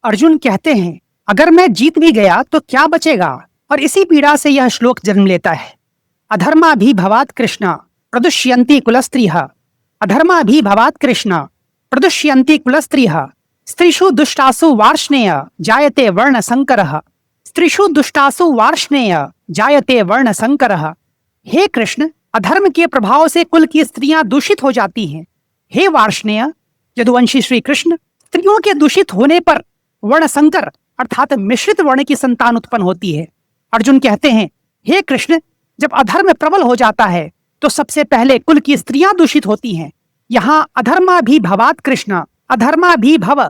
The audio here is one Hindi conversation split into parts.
अर्जुन कहते हैं, अगर मैं जीत भी गया तो क्या बचेगा। और इसी पीड़ा से यह श्लोक जन्म लेता है। अधर्माभिभवात् कृष्ण प्रदुष्यन्ति कुलस्त्रियः। अधर्माभिभवात् कृष्ण प्रदुष्यन्ति कुलस्त्रियः। स्त्रीषु दुष्टासु वार्ष्णेय जायते वर्ण संकरः। स्त्रीषु दुष्टासु वार्ष्णेय जायते वर्ण संकरः। हे कृष्ण, अधर्म के प्रभाव से कुल की स्त्रियां दूषित हो जाती हैं। हे वार्ष्णेय, यदुवंशी श्री कृष्ण, स्त्रियों के दूषित होने पर वर्ण संकर अर्थात मिश्रित वर्ण की संतान उत्पन्न होती है। अर्जुन कहते हैं, हे कृष्ण, जब अधर्म प्रबल हो जाता है तो सबसे पहले कुल की स्त्रियां दूषित होती हैं। यहाँ अधर्माभिभवात् कृष्ण, अधर्माभिभव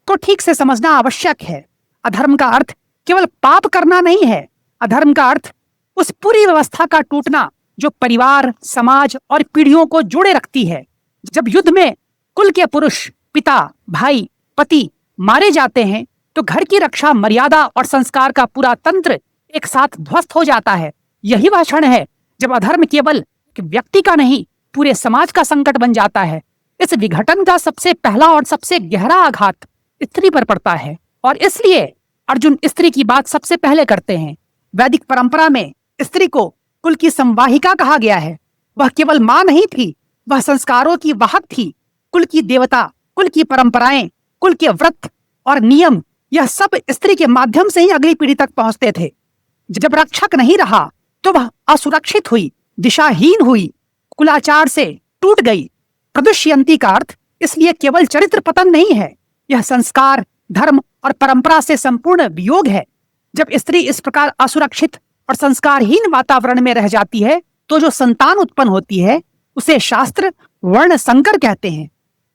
को ठीक से समझना आवश्यक है। अधर्म का अर्थ केवल पाप करना नहीं है। अधर्म का अर्थ उस पूरी व्यवस्था का टूटना जो परिवार, समाज और पीढ़ियों को जोड़े रखती है। जब युद्ध में कुल के पुरुष, पिता, भाई, पति मारे जाते हैं तो घर की रक्षा, मर्यादा और संस्कार का पूरा तंत्र एक साथ ध्वस्त हो जाता है। यही वह क्षण है जब अधर्म केवल एक व्यक्ति का नहीं, पूरे समाज का संकट बन जाता है। इस विघटन का सबसे पहला और सबसे गहरा आघात स्त्री पर पड़ता है और इसलिए अर्जुन स्त्री की बात सबसे पहले करते हैं। वैदिक परंपरा में स्त्री को कुल की संवाहिका कहा गया है। वह केवल मां नहीं थी, वह संस्कारों की वाहक थी। कुल की देवता, कुल की परंपराएं, कुल के व्रत और नियम, यह सब स्त्री के माध्यम से ही अगली पीढ़ी तक पहुंचते थे। जब रक्षक नहीं रहा तो वह असुरक्षित हुई, दिशाहीन हुई, कुलाचार से टूट गई। प्रदुष्यंती का अर्थ इसलिए केवल चरित्र पतन नहीं है, यह संस्कार, धर्म और परंपरा से संपूर्ण वियोग है। जब स्त्री इस प्रकार असुरक्षित और संस्कारहीन वातावरण में रह जाती है तो जो संतान उत्पन्न होती है उसे शास्त्र वर्ण संकर कहते हैं।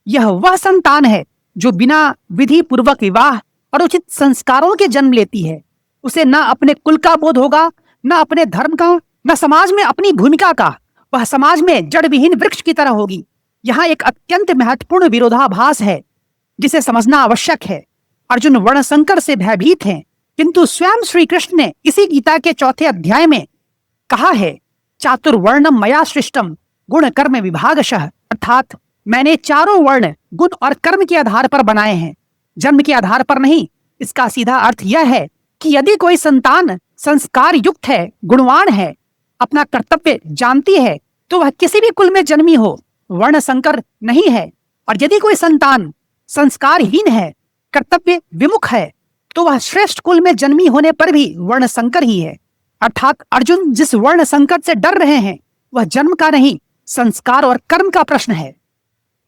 यह वह संतान है जो बिना विधि पूर्वक विवाह और उचित संस्कारों के जन्म लेती है। उसे न अपने कुल का बोध होगा, न अपने धर्म का, न समाज में अपनी भूमिका का। वह समाज में जड़ विहीन वृक्ष की तरह होगी। यहाँ एक अत्यंत महत्वपूर्ण विरोधाभास है जिसे समझना आवश्यक है। अर्जुन वर्ण संकर से भयभीत हैं, किंतु स्वयं श्री कृष्ण ने इसी गीता के 4 अध्याय में कहा है, चातुर्वर्णम मया सृष्टम गुण कर्म विभागशः। अर्थात मैंने चारों वर्ण गुण और कर्म के आधार पर बनाए हैं, जन्म के आधार पर नहीं। इसका सीधा अर्थ यह है कि यदि कोई संतान संस्कार युक्त है, गुणवान है, अपना कर्तव्य जानती है तो वह किसी भी कुल में जन्मी हो, वर्ण संकर नहीं है। और यदि कोई संतान संस्कारहीन है, कर्तव्य विमुख है, तो वह श्रेष्ठ कुल में जन्मी होने पर भी वर्ण संकर ही है। अर्थात अर्जुन जिस वर्ण संकट से डर रहे हैं वह जन्म का नहीं, संस्कार और कर्म का प्रश्न है।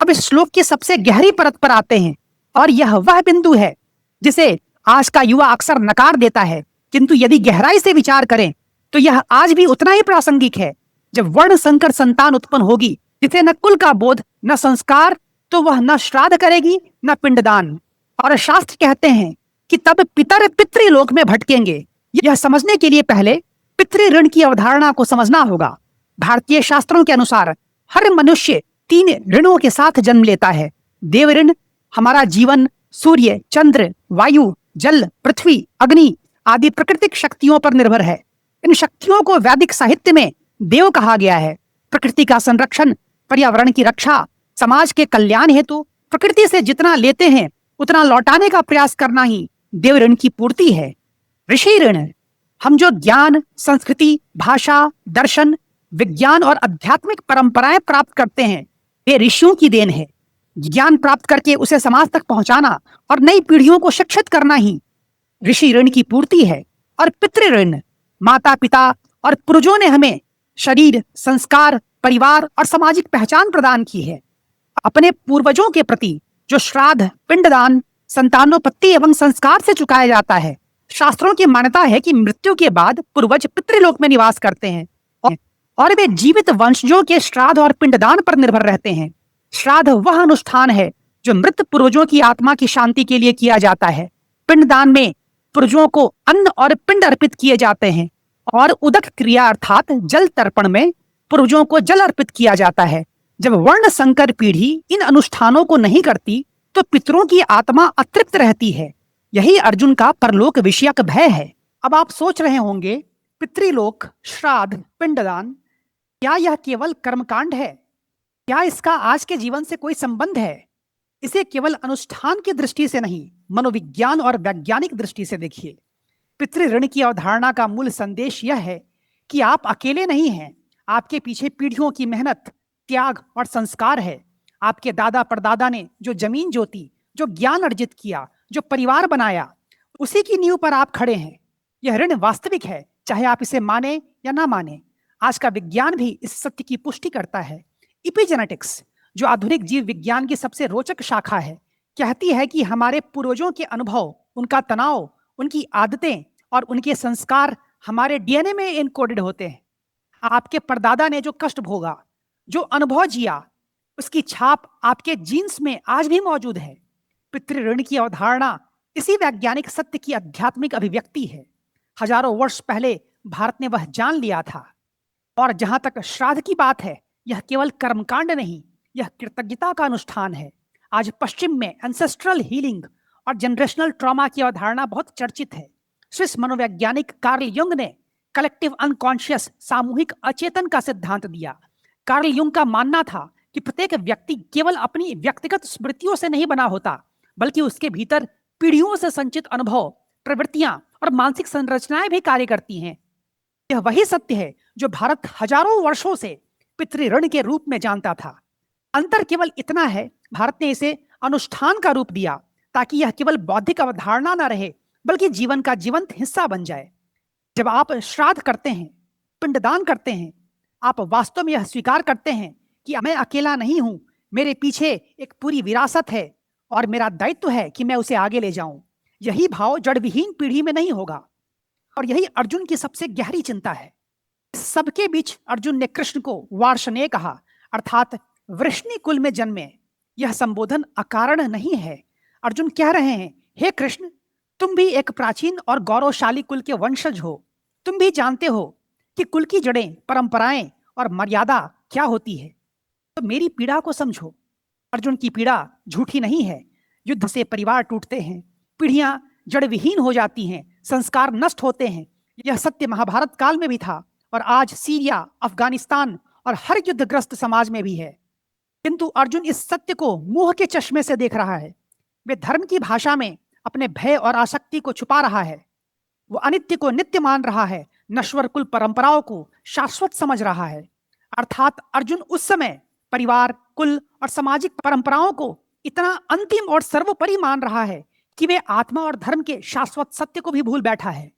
अब इस श्लोक की सबसे गहरी परत पर आते हैं और यह वह बिंदु है जिसे आज का युवा अक्सर नकार देता है, किंतु यदि गहराई से विचार करें तो यह आज भी उतना ही प्रासंगिक है। जब वर्ण संकर संतान उत्पन्न होगी जिसे न कुल का बोध न संस्कार, तो वह न श्राद्ध करेगी न पिंडदान। और शास्त्र कहते हैं कि तब पितर पितृलोक में भटकेंगे। यह समझने के लिए पहले पितृ ऋण की अवधारणा को समझना होगा। भारतीय शास्त्रों के अनुसार हर मनुष्य 3 ऋणों के साथ जन्म लेता है। देव ऋण, हमारा जीवन सूर्य, चंद्र, वायु, जल, पृथ्वी, अग्नि आदि प्राकृतिक शक्तियों पर निर्भर है। इन शक्तियों को वैदिक साहित्य में देव कहा गया है। प्रकृति का संरक्षण, पर्यावरण की रक्षा, समाज के कल्याण हेतु प्रकृति से जितना लेते हैं उतना लौटाने का प्रयास करना ही देव ऋण की पूर्ति है। ऋषि ऋण, हम जो ज्ञान, संस्कृति, भाषा, दर्शन, विज्ञान और आध्यात्मिक परंपराएं प्राप्त करते हैं वे ऋषियों की देन है। ज्ञान प्राप्त करके उसे समाज तक पहुंचाना और नई पीढ़ियों को शिक्षित करना ही ऋषि ऋण की पूर्ति है। और पितृ ऋण, माता पिता और पूर्वजों ने हमें शरीर, संस्कार, परिवार और सामाजिक पहचान प्रदान की है। अपने पूर्वजों के प्रति जो श्राद्ध, पिंडदान, संतानोपत्ति एवं संस्कार से चुकाया जाता है। शास्त्रों की मान्यता है कि मृत्यु के बाद पूर्वज पितृलोक में निवास करते हैं और वे जीवित वंशजों के श्राद्ध और पिंडदान पर निर्भर रहते हैं। श्राद्ध वह अनुष्ठान है जो मृत पूर्वजों की आत्मा की शांति के लिए किया जाता है। पिंडदान में पूर्वजों को अन्न और पिंड अर्पित किए जाते हैं और उदक क्रिया अर्थात जल तर्पण में पूर्वजों को जल अर्पित किया जाता है। जब वर्ण संकर पीढ़ी इन अनुष्ठानों को नहीं करती तो पितरों की आत्मा अतृप्त रहती है। यही अर्जुन का परलोक विषयक भय है। अब आप सोच रहे होंगे, पितृलोक, श्राद्ध, पिंडदान, क्या यह केवल कर्मकांड है? क्या इसका आज के जीवन से कोई संबंध है? इसे केवल अनुष्ठान की दृष्टि से नहीं, मनोविज्ञान और वैज्ञानिक दृष्टि से देखिए। पितृ ऋण की अवधारणा का मूल संदेश यह है कि आप अकेले नहीं हैं। आपके पीछे पीढ़ियों की मेहनत, त्याग और संस्कार है। आपके दादा परदादा ने जो जमीन जोती, जो ज्ञान अर्जित किया, जो परिवार बनाया, उसी की नींव पर आप खड़े हैं। यह ऋण वास्तविक है, चाहे आप इसे माने या ना माने। आज का विज्ञान भी इस सत्य की पुष्टि करता है। इपिजेनेटिक्स, जो आधुनिक जीव विज्ञान की सबसे रोचक शाखा है, कहती है कि हमारे पूर्वजों के अनुभव, उनका तनाव, उनकी आदतें और उनके संस्कार हमारे डीएनए में इनकोडेड होते हैं। आपके परदादा ने जो कष्ट भोगा, जो अनुभव जिया, उसकी छाप आपके जीन्स में आज भी मौजूद है। पितृ ऋण की अवधारणा इसी वैज्ञानिक सत्य की आध्यात्मिक अभिव्यक्ति है। हजारों वर्ष पहले भारत ने वह जान लिया था। और जहां तक श्राद्ध की बात है, यह केवल कर्मकांड नहीं, यह कृतज्ञता का अनुष्ठान है। आज पश्चिम में एंसेस्ट्रल हीलिंग और जनरेशनल ट्रॉमा की अवधारणा बहुत चर्चित है। स्विस मनोवैज्ञानिक कार्ल युंग ने कलेक्टिव अनकॉन्शियस, सामूहिक अचेतन का सिद्धांत दिया। कार्ल युंग का मानना था कि प्रत्येक व्यक्ति केवल अपनी व्यक्तिगत स्मृतियों से नहीं बना होता, बल्कि उसके भीतर पीढ़ियों से संचित अनुभव, प्रवृत्तियां और मानसिक संरचनाएं भी कार्य करती हैं। यह वही सत्य है जो भारत हजारों वर्षों से पितृ ऋण के रूप में जानता था। अंतर केवल इतना है, भारत ने इसे अनुष्ठान का रूप दिया ताकि यह केवल बौद्धिक अवधारणा न रहे, बल्कि जीवन का जीवंत हिस्सा बन जाए। जब आप श्राद्ध करते हैं, पिंडदान करते हैं, आप वास्तव में यह स्वीकार करते हैं कि मैं अकेला नहीं हूं, मेरे पीछे एक पूरी विरासत है और मेरा दायित्व है कि मैं उसे आगे ले जाऊं। यही भाव जड़ विहीन पीढ़ी में नहीं होगा। और यही अर्जुन की सबसे गहरी चिंता है। सबके बीच अर्जुन ने कृष्ण को वार्ष्णेय कहा, अर्थात वृष्णि कुल में जन्मे। यह संबोधन अकारण नहीं है। अर्जुन कह रहे हैं, हे कृष्ण, तुम भी एक प्राचीन और गौरवशाली कुल के वंशज हो। तुम भी जानते हो कि कुल की जड़ें, परंपराएं और मर्यादा क्या होती है। तो मेरी पीड़ा को समझो। अर्जुन की पीड़ा झूठी नहीं है। युद्ध से परिवार टूटते हैं, पीढ़ियां जड़ विहीन हो जाती हैं, संस्कार नष्ट होते हैं। यह सत्य महाभारत काल में भी था और आज सीरिया, अफगानिस्तान और हर युद्धग्रस्त समाज में भी है। किंतु अर्जुन इस सत्य को मोह के चश्मे से देख रहा है। वे धर्म की भाषा में अपने भय और आसक्ति को छुपा रहा है। वो अनित्य को नित्य मान रहा है, नश्वर कुल परंपराओं को शाश्वत समझ रहा है। अर्थात अर्जुन उस समय परिवार, कुल और सामाजिक परंपराओं को इतना अंतिम और सर्वोपरि मान रहा है कि वे आत्मा और धर्म के शाश्वत सत्य को भी भूल बैठा है।